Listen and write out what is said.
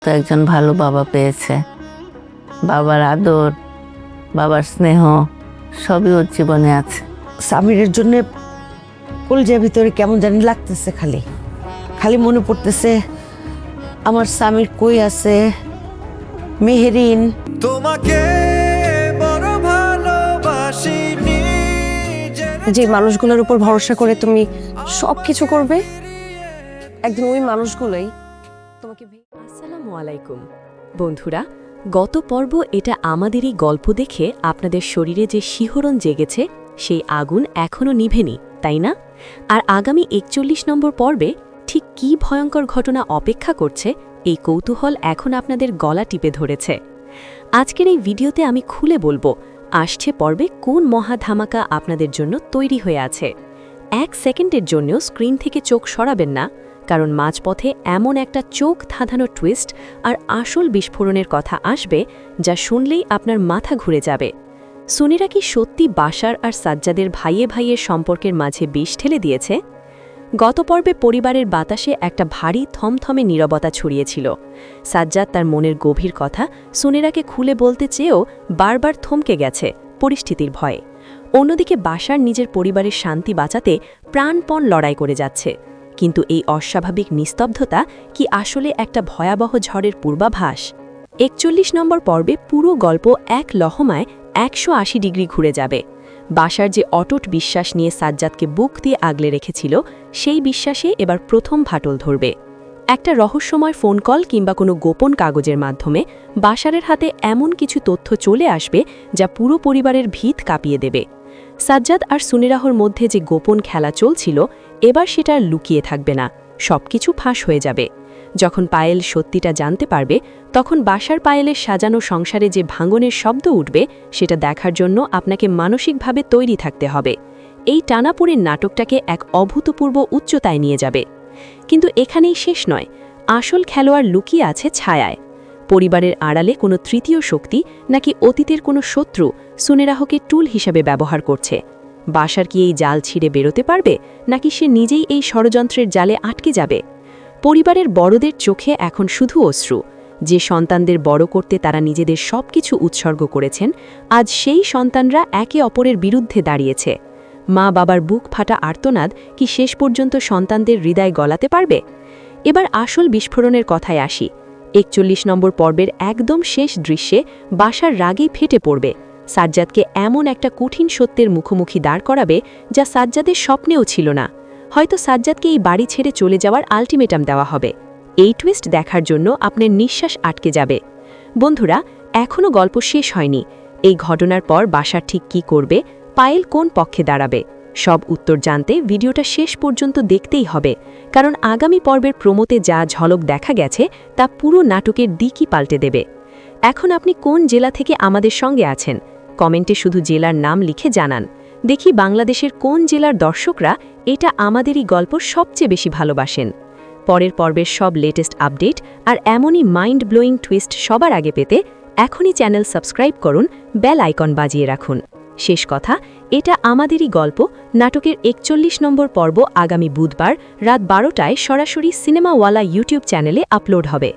তো একজন ভালো বাবা পেয়েছে। বাবার আদর, বাবার স্নেহ সবই ওর জীবনে আছে। সামিরের জন্য কলজার ভিতরে কেমন জানি লাগতেছে, খালি খালি মনে পড়তেছে আমার সামির কই আছে, মেহেরিন। তোমাকে বড় ভালোবাসিনি যে মানুষগুলোর উপর ভরসা করে তুমি সবকিছু করবে, একদিন ওই মানুষগুলোই তোমাকে। আসসালামু আলাইকুম বন্ধুরা, গত পর্ব এটা আমাদেরই গল্প দেখে আপনাদের শরীরে যে শিহরণ জেগেছে সেই আগুন এখনও নিভেনি, তাই না? আর আগামী ৪১ নম্বর পর্বে ঠিক কী ভয়ঙ্কর ঘটনা অপেক্ষা করছে এই কৌতূহল এখন আপনাদের গলা টিপে ধরেছে। আজকের এই ভিডিওতে আমি খুলে বলবো আসছে পর্বে কোন মহা ধামাকা আপনাদের জন্য তৈরি হয়ে আছে। ১ সেকেন্ডের জন্যও স্ক্রিন থেকে চোখ সরাবেন না, কারণ মাঝপথে এমন একটা চোখ ধাঁধানো টুইস্ট আর আসল বিস্ফোরণের কথা আসবে যা শুনলেই আপনার মাথা ঘুরে যাবে। সুনিরা কি সত্যি বাশার আর সাজ্জাদের ভাইয়ে ভাইয়ের সম্পর্কের মাঝে বিষ ঠেলে দিয়েছে? গত পর্বে পরিবারের বাতাসে একটা ভারী থমথমে নীরবতা ছড়িয়েছিল। সাজ্জাদ তার মনের গভীর কথা সুনিরাকে খুলে বলতে চেয়েও বারবার থমকে গেছে পরিস্থিতির ভয়ে। অন্যদিকে বাশার নিজের পরিবারের শান্তি বাঁচাতে প্রাণপণ লড়াই করে যাচ্ছে। কিন্তু এই অস্বাভাবিক নিস্তব্ধতা কি আসলে একটা ভয়াবহ ঝড়ের পূর্বাভাস? ৪১ নম্বর পর্বে পুরো গল্প এক লহমায় ১৮০ ডিগ্রি ঘুরে যাবে। বাশার যে অটুট বিশ্বাস নিয়ে সাজ্জাদকে বুক দিয়ে আগলে রেখেছিল, সেই বিশ্বাসে এবার প্রথম ফাটল ধরবে। একটা রহস্যময় ফোন কল কিংবা কোনো গোপন কাগজের মাধ্যমে বাশারের হাতে এমন কিছু তথ্য চলে আসবে যা পুরো পরিবারের ভিত কাঁপিয়ে দেবে। সাজ্জাদ আর সুনিরাহর মধ্যে যে গোপন খেলা চলছিল, এবার সেটা আর লুকিয়ে থাকবে না, সবকিছু ফাঁস হয়ে যাবে। যখন পায়েল সত্যিটা জানতে পারবে, তখন বাশার পায়েলের সাজানো সংসারে যে ভাঙনের শব্দ উঠবে সেটা দেখার জন্য আপনাকে মানসিকভাবে তৈরি থাকতে হবে। এই টানাপোড়েন নাটকটাকে এক অভূতপূর্ব উচ্চতায় নিয়ে যাবে। কিন্তু এখানেই শেষ নয়, আসল খেলোয়াড় লুকিয়ে আছে ছায়ায়। পরিবারের আড়ালে কোনো তৃতীয় শক্তি নাকি অতীতের কোনো শত্রু সুনিরাহকে টুল হিসাবে ব্যবহার করছে। বাশার কি এই জাল ছিঁড়ে বেরোতে পারবে, নাকি সে নিজেই এই ষড়যন্ত্রের জালে আটকে যাবে? পরিবারের বড়দের চোখে এখন শুধু অশ্রু। যে সন্তানদের বড় করতে তারা নিজেদের সবকিছু উৎসর্গ করেছেন, আজ সেই সন্তানরা একে অপরের বিরুদ্ধে দাঁড়িয়েছে। মা বাবার বুক ফাটা আর্তনাদ কি শেষ পর্যন্ত সন্তানদের হৃদয় গলাতে পারবে? এবার আসল বিস্ফোরণের কথায় আসি। ৪১ নম্বর পর্বের একদম শেষ দৃশ্যে বাশার রাগেই ফেটে পড়বে। সাজ্জাদকে এমন একটা কঠিন সত্যের মুখোমুখি দাঁড় করাবে যা সাজ্জাদের স্বপ্নেও ছিল না। হয়তো সাজ্জাদকে এই বাড়ি ছেড়ে চলে যাওয়ার আলটিমেটাম দেওয়া হবে। এই টুইস্ট দেখার জন্য আপনার নিঃশ্বাস আটকে যাবে। বন্ধুরা, এখনও গল্প শেষ হয়নি। এই ঘটনার পর বাশার ঠিক কী করবে, পায়েল কোন পক্ষে দাঁড়াবে, সব উত্তর জানতে ভিডিওটা শেষ পর্যন্ত দেখতেই হবে। কারণ আগামী পর্বের প্রোমোতে যা ঝলক দেখা গেছে তা পুরো নাটকের দিকই পাল্টে দেবে। এখন আপনি কোন জেলা থেকে আমাদের সঙ্গে আছেন? কমেন্টে শুধু জেলার নাম লিখে জানান। দেখি বাংলাদেশের কোন জেলার দর্শকরা এটা আমাদেরই গল্প সবচেয়ে বেশি ভালোবাসেন। পরের পর্বের সব লেটেস্ট আপডেট আর এমনই মাইন্ড ব্লোয়িং টুইস্ট সবার আগে পেতে এখনই চ্যানেল সাবস্ক্রাইব করুন, বেল আইকন বাজিয়ে রাখুন। শেষ কথা, এটা আমাদেরই গল্প নাটকের ৪১ নম্বর পর্ব আগামী বুধবার রাত ১২টায় সরাসরি সিনেমাওয়ালা ইউটিউব চ্যানেলে আপলোড হবে।